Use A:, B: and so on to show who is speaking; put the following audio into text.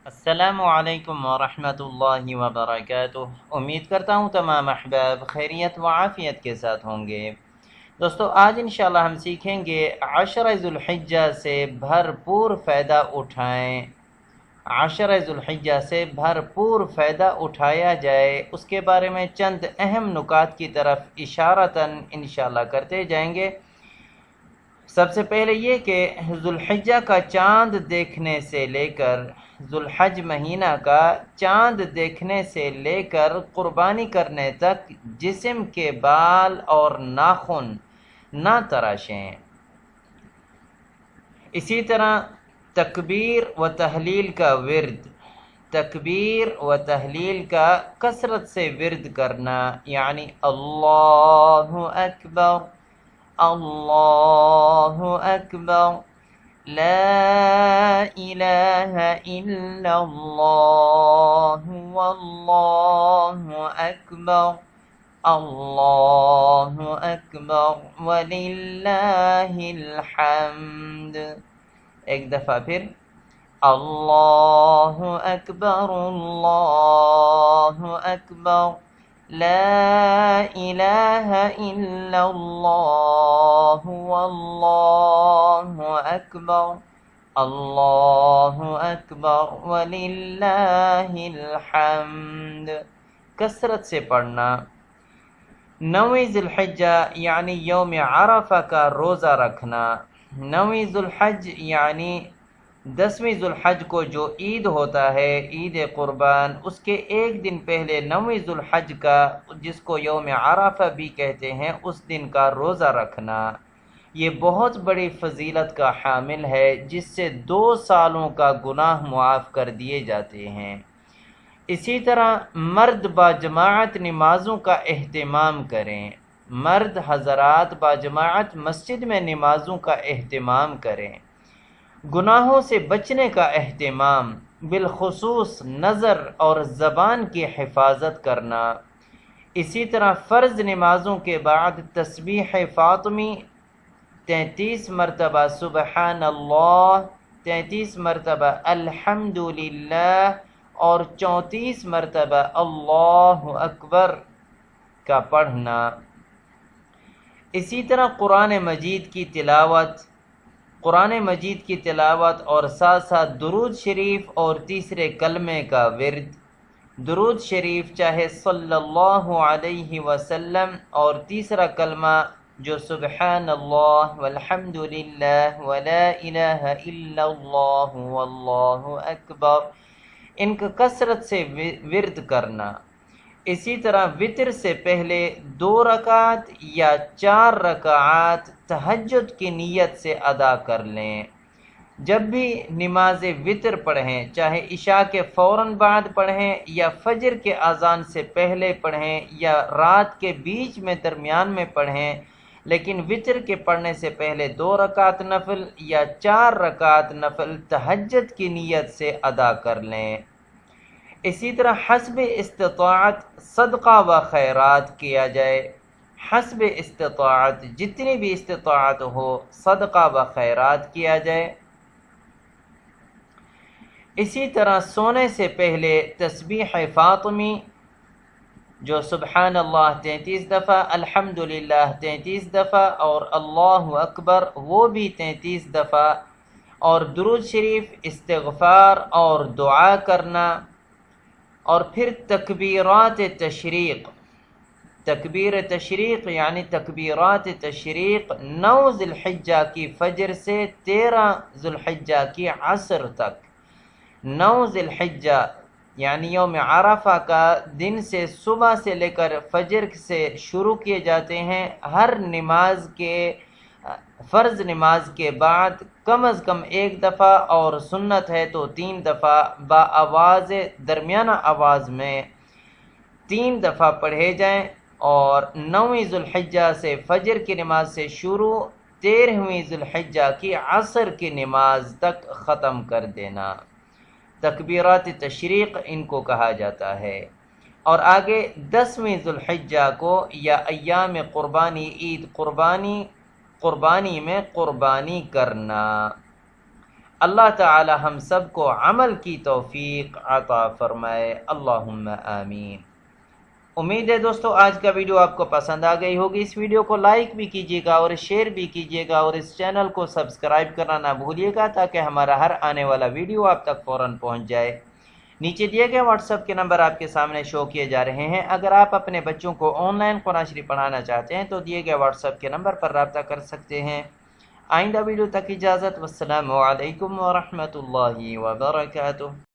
A: السلام علیکم ورحمۃ اللہ وبرکاتہ۔ امید کرتا ہوں تمام احباب خیریت و عافیت کے ساتھ ہوں گے۔ دوستو، آج انشاءاللہ ہم سیکھیں گے عشرہ ذو الحجہ سے بھرپور فائدہ اٹھائیں۔ عشرہ ذو الحجہ سے بھرپور فائدہ اٹھایا جائے، اس کے بارے میں چند اہم نکات کی طرف اشارتاً انشاءاللہ کرتے جائیں گے۔ سب سے پہلے یہ کہ ذو الحجہ کا چاند دیکھنے سے لے کر ذو الحج مہینہ کا چاند دیکھنے سے لے کر قربانی کرنے تک جسم کے بال اور ناخن نہ تراشیں۔ اسی طرح تکبیر و تحلیل کا ورد، تکبیر و تحلیل کا کثرت سے ورد کرنا، یعنی اللہ اکبر، اللہ اکبر، لا الہ الا اللہ، واللہ اکبر، اللہ اکبر وللہ الحمد۔ ایک دفعہ پھر، اللہ اکبر، اللہ اکبر، لا الہ الا اللہ، واللہ اکبر، اللہ اکبر وللہ الحمد۔ کثرت سے پڑھنا۔ 9 ذی الحجہ یعنی یوم عرفہ کا روزہ رکھنا۔ 9 ذی الحج یعنی 10ویں ذی الحج کو جو عید ہوتا ہے، عید قربان، اس کے ایک دن پہلے 9 ذی الحج کا، جس کو یوم عرفہ بھی کہتے ہیں، اس دن کا روزہ رکھنا۔ یہ بہت بڑی فضیلت کا حامل ہے، جس سے 2 سالوں کا گناہ معاف کر دیے جاتے ہیں۔ اسی طرح مرد باجماعت نمازوں کا اہتمام کریں۔ مرد حضرات باجماعت مسجد میں نمازوں کا اہتمام کریں۔ گناہوں سے بچنے کا اہتمام، بالخصوص نظر اور زبان کی حفاظت کرنا۔ اسی طرح فرض نمازوں کے بعد تسبیح فاطمی 33 مرتبہ سبحان اللہ، 33 مرتبہ الحمدللہ اور 34 مرتبہ اللہ اکبر کا پڑھنا۔ اسی طرح قرآن مجید کی تلاوت، قرآن مجید کی تلاوت اور ساتھ ساتھ درود شریف اور تیسرے کلمے کا ورد۔ درود شریف چاہے صلی اللہ علیہ وسلم، اور تیسرا کلمہ جو سبحان اللہ والحمد للہ ولا الہ الا اللہ واللہ اکبر، ان کا کثرت سے ورد کرنا۔ اسی طرح وتر سے پہلے 2 رکعت یا 4 رکعات تہجد کی نیت سے ادا کر لیں۔ جب بھی نماز وتر پڑھیں، چاہے عشاء کے فوراً بعد پڑھیں یا فجر کے اذان سے پہلے پڑھیں یا رات کے بیچ میں درمیان میں پڑھیں، لیکن وتر کے پڑھنے سے پہلے 2 رکعت نفل یا 4 رکعت نفل تہجد کی نیت سے ادا کر لیں۔ اسی طرح حسب استطاعت صدقہ و خیرات کیا جائے۔ حسب استطاعت، جتنی بھی استطاعت ہو، صدقہ و خیرات کیا جائے۔ اسی طرح سونے سے پہلے تسبیح فاطمی جو سبحان اللہ 33 دفعہ، الحمدللہ 33 دفعہ اور اللہ اکبر وہ بھی 33 دفعہ، اور درود شریف، استغفار اور دعا کرنا۔ اور پھر تکبیرات تشریق، تکبیر تشریق یعنی تکبیرات تشریق 9 ذی الحجہ کی فجر سے 13 ذی الحجہ کی عصر تک۔ 9 ذی الحجہ یعنی یوم عرفہ کا دن سے صبح سے لے کر فجر سے شروع کیے جاتے ہیں۔ ہر نماز کے، فرض نماز کے بعد کم از کم 1 دفعہ، اور سنت ہے تو 3 دفعہ با آواز درمیانہ آواز میں 3 دفعہ پڑھے جائیں، اور 9 ذی الحجہ سے فجر کی نماز سے شروع 13ویں ذی الحجہ کی عصر کی نماز تک ختم کر دینا۔ تکبیرات تشریق ان کو کہا جاتا ہے۔ اور آگے 10ویں ذی الحجہ کو یا ایام قربانی، عید قربانی میں قربانی کرنا۔ اللہ تعالی ہم سب کو عمل کی توفیق عطا فرمائے، اللہم آمین۔ امید ہے دوستو آج کا ویڈیو آپ کو پسند آ گئی ہوگی۔ اس ویڈیو کو لائک بھی کیجیے گا اور شیئر بھی کیجیے گا، اور اس چینل کو سبسکرائب کرنا نہ بھولیے گا تاکہ ہمارا ہر آنے والا ویڈیو آپ تک فوراً پہنچ جائے۔ نیچے دیے گئے واٹس ایپ کے نمبر آپ کے سامنے شو کیے جا رہے ہیں۔ اگر آپ اپنے بچوں کو آن لائن قرآن شریف پڑھانا چاہتے ہیں تو دیے گئے واٹس ایپ کے نمبر پر رابطہ کر سکتے ہیں۔ آئندہ ویڈیو تک اجازت، والسلام علیکم ورحمۃ اللہ وبرکاتہ۔